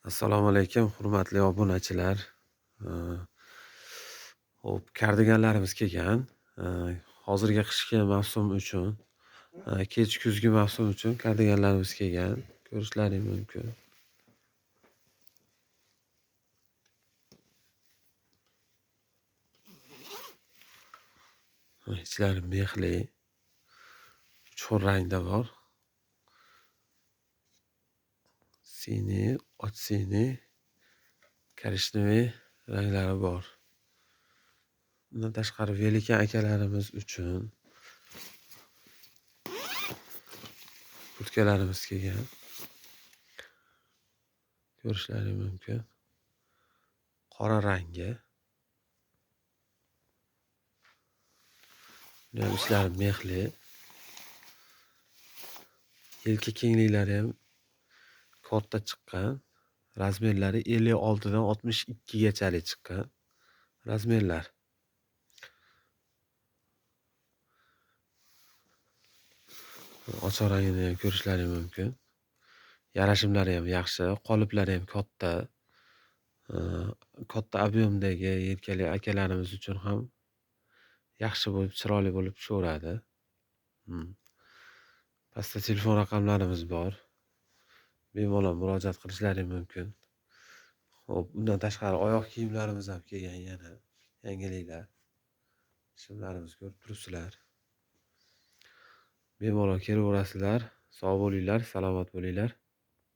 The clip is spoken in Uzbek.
Assalomu alaykum, hurmatli obunachilar. Xo'p, kardiganlarimiz kelgan. Hozirgi qishki mavsum uchun, kech kuzgi mavsum uchun kardiganlarimiz kelgan. Ko'rishlaring mumkin. Ichlari mexli, 3 xil rangda bor. Siniy, och siniy, korishnoye ranglari bor. Bundan tashqari velikan akalarimiz uchun kurtkalarimiz kelgan. Ko'rishlaring mumkin. Qora rangi. Buniyam ichlari mexli. Yelka kengliklari ham katta chiqqan. Razmerlari 56 dan 62 gachalik chiqqan razmerlar. Ochiq rangini ham ko'rishlaring mumkin. Yarashimlari ham yaxshi, qoliplari ham katta. Katta ob'yomdagi yelkali akalarimiz uchun ham yaxshi bo'lib, chiroyli bo'lib tushaveradi. Pastda telefon raqamlarimiz bor. Bemalol murojaat qilishlaring mumkin. Xo'p, bundan tashqari oyoq kiyimlarimiz ham kelgan yana. Yangiliklar. Shimlarimizni ko'rib turibsizlar. Bemalol kelaverasizlar. Sog' bo'linglar, salomat bo'linglar.